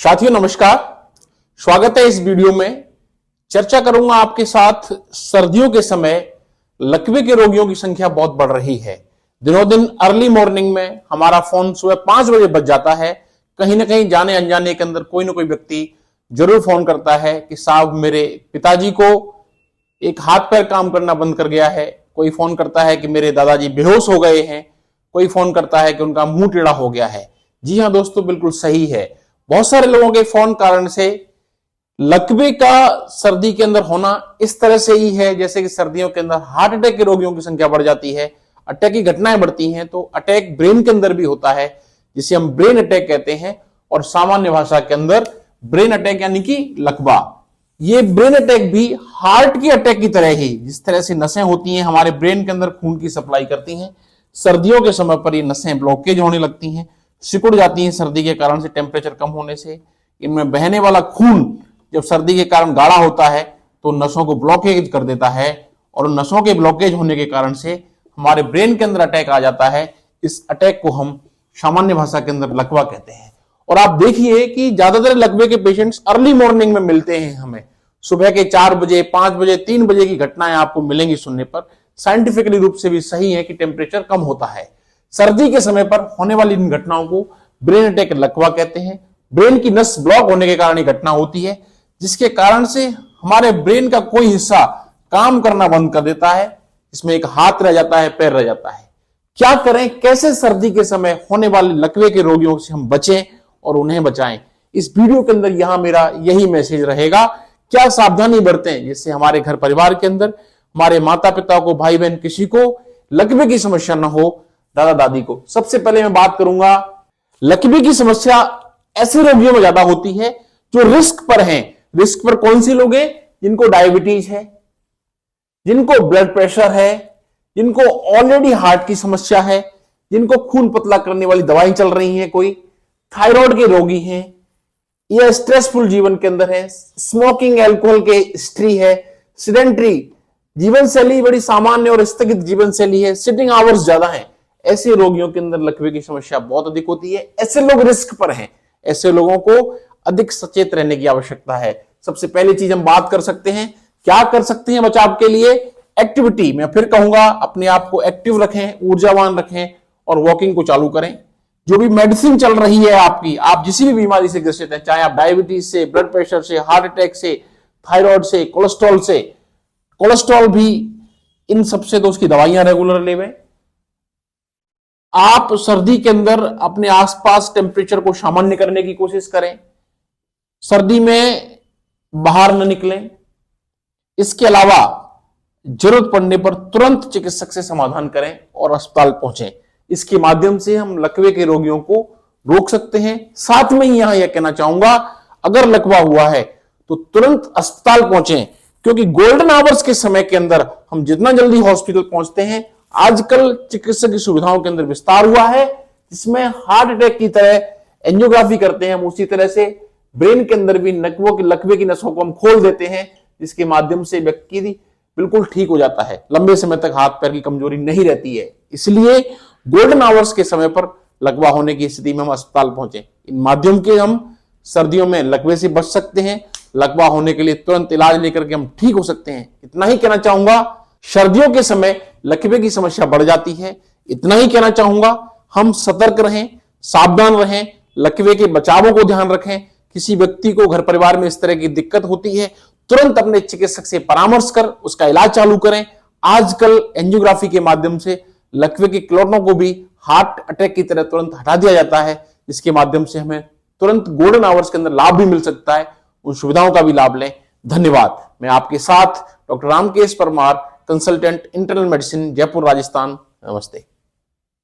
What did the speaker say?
साथियों नमस्कार, स्वागत है इस वीडियो में। चर्चा करूंगा आपके साथ सर्दियों के समय लकवे के रोगियों की संख्या बहुत बढ़ रही है। दिनों दिन अर्ली मॉर्निंग में हमारा फोन सुबह 5 बजे बज जाता है। कहीं ना कहीं जाने अनजाने के अंदर कोई ना कोई व्यक्ति जरूर फोन करता है कि साहब मेरे पिताजी को एक हाथ पैर काम करना बंद कर गया है। कोई फोन करता है कि मेरे दादाजी बेहोश हो गए हैं। कोई फोन करता है कि उनका मुंह टेढ़ा हो गया है। जी हां दोस्तों, बिल्कुल सही है। बहुत सारे लोगों के फोन कारण से लकवे का सर्दी के अंदर होना इस तरह से ही है जैसे कि सर्दियों के अंदर हार्ट अटैक के रोगियों की संख्या बढ़ जाती है, अटैक की घटनाएं बढ़ती हैं। तो अटैक ब्रेन के अंदर भी होता है जिसे हम ब्रेन अटैक कहते हैं, और सामान्य भाषा के अंदर ब्रेन अटैक यानी कि लकवा। ये ब्रेन अटैक भी हार्ट की अटैक की तरह ही, जिस तरह से नसें होती हैं हमारे ब्रेन के अंदर खून की सप्लाई करती हैं, सर्दियों के समय पर ये नसें ब्लॉकेज होने लगती हैं, सिकुड़ जाती हैं सर्दी के कारण से, टेम्परेचर कम होने से। इनमें बहने वाला खून जब सर्दी के कारण गाढ़ा होता है तो नसों को ब्लॉकेज कर देता है, और नसों के ब्लॉकेज होने के कारण से हमारे ब्रेन के अंदर अटैक आ जाता है। इस अटैक को हम सामान्य भाषा के अंदर लकवा कहते हैं। और आप देखिए कि ज्यादातर लकवे के पेशेंट्स अर्ली मॉर्निंग में मिलते हैं हमें। सुबह के 4 बजे, 5 बजे, 3 बजे की घटनाएं आपको मिलेंगी सुनने पर। साइंटिफिकली रूप से भी सही है कि टेम्परेचर कम होता है। सर्दी के समय पर होने वाली इन घटनाओं को ब्रेन अटैक लकवा कहते हैं। ब्रेन की नस ब्लॉक होने के कारण ये घटना होती है, जिसके कारण से हमारे ब्रेन का कोई हिस्सा काम करना बंद कर देता है। इसमें एक हाथ रह जाता है, पैर रह जाता है। क्या करें, कैसे सर्दी के समय होने वाले लकवे के रोगियों से हम बचें और उन्हें बचाएं, इस वीडियो के अंदर यहां मेरा यही मैसेज रहेगा। क्या सावधानी बरतें जिससे हमारे घर परिवार के अंदर हमारे माता पिता को, भाई बहन किसी को लकवे की समस्या न हो, दादा दादी को। सबसे पहले मैं बात करूंगा, लकवे की समस्या ऐसे रोगियों में ज्यादा होती है जो रिस्क पर हैं। रिस्क पर कौन सी लोग हैं? जिनको डायबिटीज है, जिनको ब्लड प्रेशर है, जिनको ऑलरेडी हार्ट की समस्या है, जिनको खून पतला करने वाली दवाई चल रही है, कोई थायराइड के रोगी हैं, या स्ट्रेसफुल जीवन के अंदर है, स्मोकिंग एल्कोहल के हिस्ट्री है, सिडेंट्री जीवन शैली, बड़ी सामान्य और स्थगित जीवन शैली है, सिटिंग आवर्स ज्यादा है। ऐसे रोगियों के अंदर लकवे की समस्या बहुत अधिक होती है। ऐसे लोग रिस्क पर हैं। ऐसे लोगों को अधिक सचेत रहने की आवश्यकता है। सबसे पहली चीज हम बात कर सकते हैं, क्या कर सकते हैं बचाव के लिए? एक्टिविटी। मैं फिर कहूंगा, अपने आप को एक्टिव रखें, ऊर्जावान रखें और वॉकिंग को चालू करें। जो भी मेडिसिन चल रही है आपकी, आप जिस भी बीमारी से ग्रसित हैं, चाहे आप डायबिटीज से, ब्लड प्रेशर से, हार्ट अटैक से, थायराइड से, कोलेस्ट्रॉल भी, इन सबसे तो उसकी दवाइयां रेगुलर लेवें। आप सर्दी के अंदर अपने आसपास टेम्परेचर को सामान्य करने की कोशिश करें। सर्दी में बाहर न निकलें। इसके अलावा जरूरत पड़ने पर तुरंत चिकित्सक से समाधान करें और अस्पताल पहुंचें। इसके माध्यम से हम लकवे के रोगियों को रोक सकते हैं। साथ में ही यहां यह कहना चाहूंगा, अगर लकवा हुआ है तो तुरंत अस्पताल पहुंचें, क्योंकि गोल्डन आवर्स के समय के अंदर हम जितना जल्दी हॉस्पिटल पहुंचते हैं, आजकल चिकित्सा की सुविधाओं के अंदर विस्तार हुआ है, जिसमें हार्ट अटैक की तरह एंजियोग्राफी करते हैं, हम उसी तरह से ब्रेन के अंदर भी लकवे की नसों को हम खोल देते हैं, जिसके माध्यम से व्यक्ति बिल्कुल ठीक हो जाता है। लंबे समय तक हाथ पैर की कमजोरी नहीं रहती है। इसलिए गोल्डन आवर्स के समय पर लकवा होने की स्थिति में हम अस्पताल पहुंचे। इन माध्यम के हम सर्दियों में लकवे से बच सकते हैं। लकवा होने के लिए तुरंत इलाज लेकर के हम ठीक हो सकते हैं। इतना ही कहना चाहूंगा। सर्दियों के समय लकवे की समस्या बढ़ जाती है। इतना ही कहना चाहूंगा, हम सतर्क रहें, सावधान रहें, लकवे के बचावों को ध्यान रखें। किसी व्यक्ति को घर परिवार में इस तरह की दिक्कत होती है, तुरंत अपने चिकित्सक से परामर्श कर उसका इलाज चालू करें। आजकल एंजियोग्राफी के माध्यम से लकवे के क्लोटों को भी हार्ट अटैक की तरह तुरंत हटा दिया जाता है, जिसके माध्यम से हमें तुरंत गोल्डन आवर्स के अंदर लाभ भी मिल सकता है। उन सुविधाओं का भी लाभ लें। धन्यवाद। मैं आपके साथ doctor Ramkesh Parmar, consultant internal medicine, Jaipur, Rajasthan. नमस्ते।